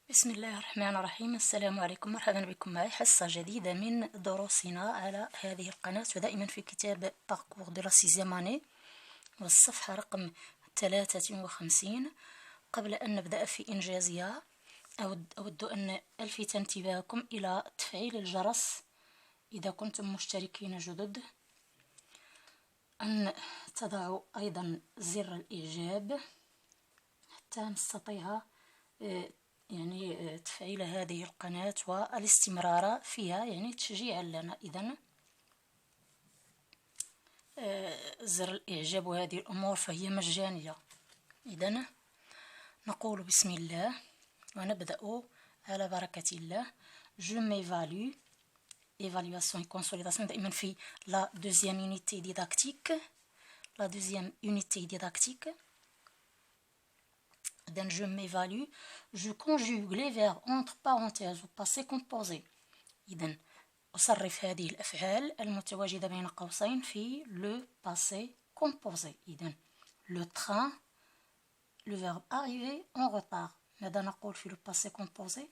بسم الله الرحمن الرحيم. السلام عليكم، مرحبا بكم معي حصة جديدة من دروسنا على هذه القناة، ودائما في كتاب باركور دو لا سيزيام اني، والصفحة رقم 53. قبل أن نبدأ في إنجازها أود أن ألفت انتباهكم إلى تفعيل الجرس إذا كنتم مشتركين جدد، أن تضعوا أيضا زر الإعجاب حتى نستطيع تفعيل هذه القناة والاستمرار فيها، تشجيعا لنا. إذن زر الإعجاب وهذه الأمور فهي مجانية. إذن نقول بسم الله ونبدأ على بركة الله. Je m'évalue, évaluation et consolidation دائما في la deuxième unité didactique. La deuxième unité didactique. Donc, je m'évalue, je conjugue les verbes entre parenthèses au passé composé. إذن أصرف هذه الأفعال المتواجدة بين قوسين في le passé composé. إذن le train, le verbe arriver en retard. ماذا نقول في le passé composé؟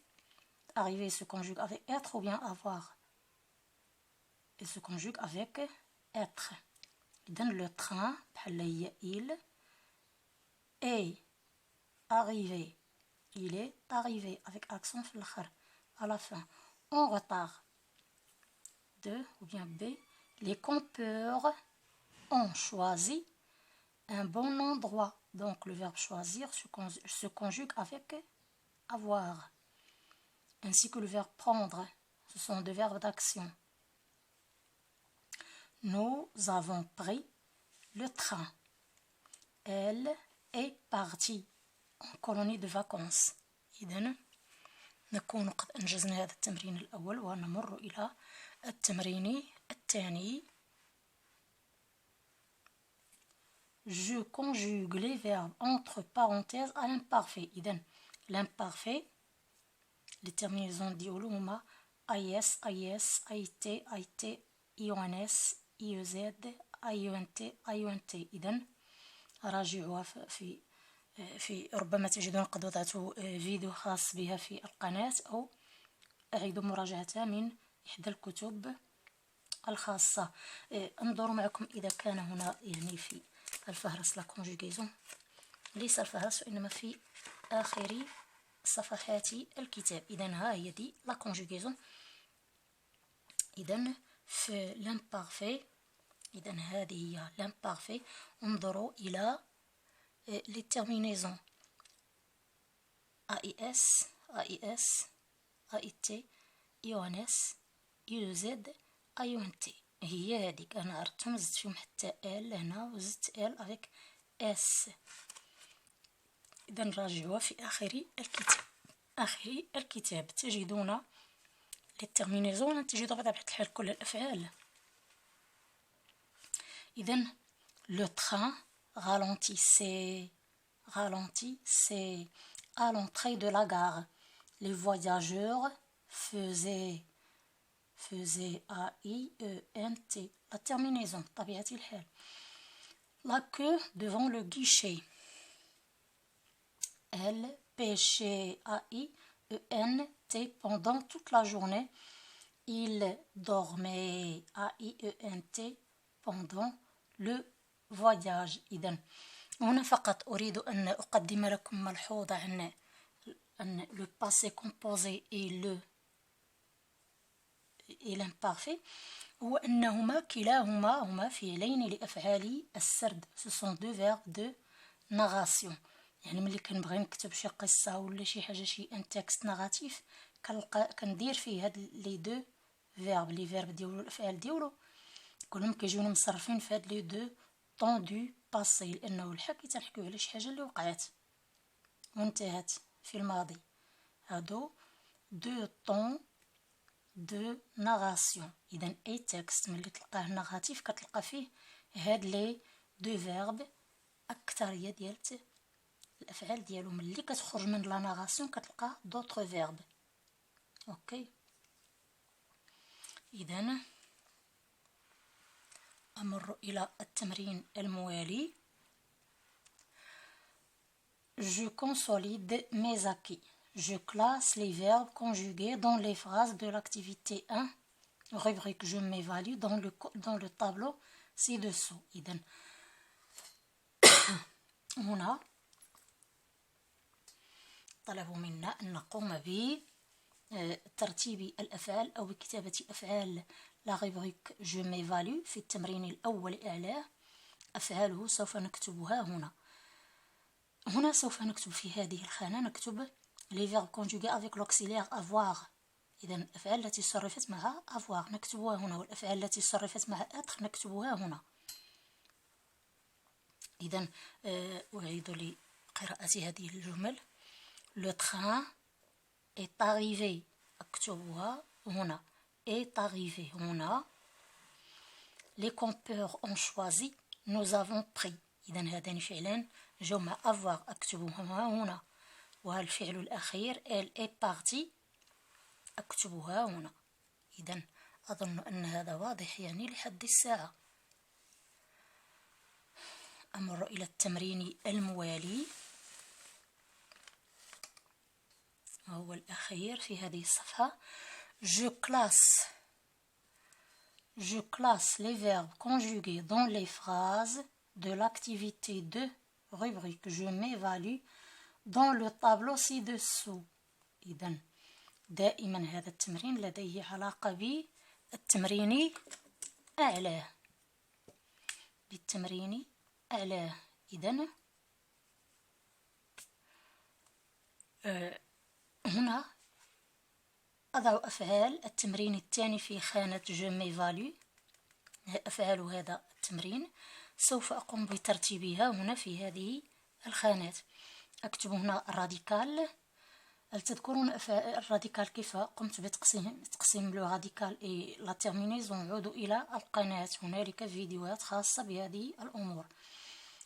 Arriver se conjugue avec être ou bien avoir. Il se conjugue avec être. إذن le train بحال هي il est arrivé. Il est arrivé avec accent في الآخر à la fin. En retard. 2 ou bien B. Les campeurs ont choisi un bon endroit. Donc le verbe choisir se conjugue avec avoir. Ainsi que le verbe prendre. Ce sont deux verbes d'action. Nous avons pris le train. Elle est partie en colonie de vacances. إذن نكون قد أنجزنا هذا التمرين الأول ونمر إلى التمرين الثاني. Je conjugue les verbes entre parenthèses à l'imparfait. إذن l'imparfait les terminaisons ديالو هما IS, IS, IT, IT, IONS, IEZ, IONT, IONT. إذن راجعوها في ربما تجدون قد وضعت فيديو خاص بها في القناة، أو أعيد مراجعتها من إحدى الكتب الخاصة. انظروا معكم إذا كان هنا في الفهرس لا كونجوغيزون، ليس الفهرس وإنما في آخر صفحات الكتاب. إذن ها هي دي لا كونجوغيزون. إذن في لامبارفي، إذن هذه هي لامبارفي. انظروا إلى les terminaisons AIS, AIS, AIT, IONS, IEZ, IONT. هي هذيك أنا عرفتهم، زدت فيهم حتى ال هنا وزدت ال avec S. إذن راجعوها في آخر الكتاب تجدون les terminaisons، تجدون بطبيعة الحال كل الأفعال. إذن le train ralentissait à l'entrée de la gare. Les voyageurs faisaient AIENT. La terminaison طبيعة الحال. La queue devant le guichet. Elle pêchait AIENT pendant toute la journée. Il dormait AIENT pendant le voyage. إذن هنا فقط أريد أن أقدم لكم ملحوظة عن le passé composé et l'imparfait، هو أنهما كلاهما هما فعلين لأفعال السرد. ce sont deux verbes de narration. ملي كنبغي نكتب شي قصة ولا شي حاجة، شي ان تكست ناراتيف، كندير فيه هاد لي دو فيرب، لي فيرب ديالو الأفعال ديالو كلهم كيجيونا مصرفين في هاد لي دو طون دو باسي، لأنه الحكي تنحكيو على شي حاجة اللي وقعت وانتهت في الماضي. هادو دو طون دو ناراسيون. إذن أي تكست ملي تلقاه ناراتيف كتلقى فيه هاد لي دو فيرب. أكثرية ديال الأفعال ديالو ملي كتخرج من لا ناراسيون كتلقى دوطخ فيرب. أوكي. إذن أمر إلى التمرين الموالي. Je consolide mes acquis. je classe les verbes conjugués dans les phrases de l'activité 1 rubrique je m'évalue dans le tableau ci-dessous. إذن هنا طلبوا منا أن نقوم بترتيب الأفعال أو بكتابة أفعال لا rubrique je m'évalue في التمرين الأول إعلاه. أفعاله سوف نكتبها هنا. هنا سوف نكتب في هذه الخانة نكتب les verbes conjugués avec l'auxiliaire avoir. إذن الأفعال التي صرفت مع avoir نكتبها هنا، والأفعال التي صرفت مع être نكتبها هنا. إذن أعيد لقراءة هذه الجمل. Le train est arrivé أكتبها هنا est arrivé هنا. Les campeurs ont choisi nous avons pris. إذن هذان فعلان جو مع avoir أكتبهما هنا. والفعل الأخير elle est partie أكتبها هنا. إذن أظن أن هذا واضح يعني لحد الساعة. أمر إلى التمرين الموالي وهو الأخير في هذه الصفحة. Je classe les verbes conjugués dans les phrases de l'activité 2 rubrique je m'évalue dans le tableau ci-dessous. إذن دائما هذا التمرين لديه علاقة بالتمرين أعلاه. بالتمرين أعلاه. إذن هنا أضع أفعال التمرين الثاني في خانة je m'évalue. أفعال هذا التمرين سوف أقوم بترتيبها هنا في هذه الخانات. أكتب هنا الراديكال. هل تذكرون الراديكال كيف قمت بتقسيم لو راديكال إي لا تيرمينيزون؟ عودوا إلى القناة، هنالك فيديوهات خاصة بهذه الأمور.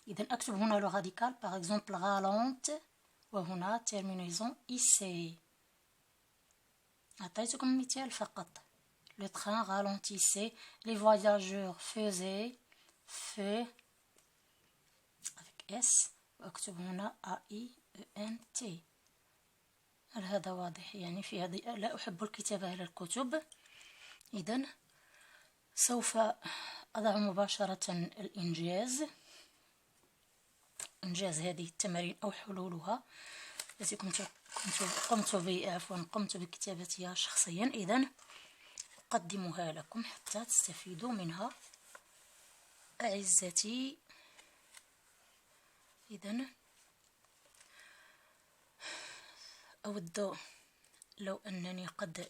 إذن أكتب هنا لو راديكال باغ إكزومبل غالونت وهنا تيرمينيزون إيسي. أعطيتكم مثال فقط. Le train ralentissait, les voyageurs faisaient fait avec S وأكتب هنا AIENT. هل هذا واضح؟ يعني في هذه لا أحب الكتابة على الكتب. إذن سوف أضع مباشرة الإنجاز. إنجاز هذه التمارين أو حلولها التي قمت بكتابتها شخصيا. إذن أقدمها لكم حتى تستفيدوا منها أعزتي. إذن أود لو أنني قد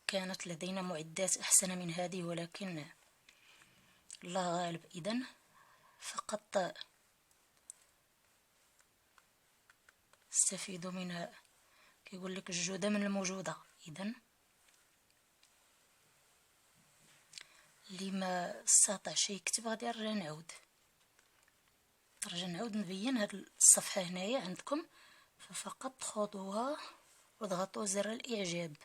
كانت لدينا معدات أحسن من هذه، ولكن لا غالب. إذن فقط استفيدوا منها. كيقول لك الجودة من الموجودة. إذن اللي ما استطاع شي يكتب غادي نرجع نعاود نبين هاد الصفحة هنايا عندكم، ففقط خذوها واضغطوا زر الإعجاب.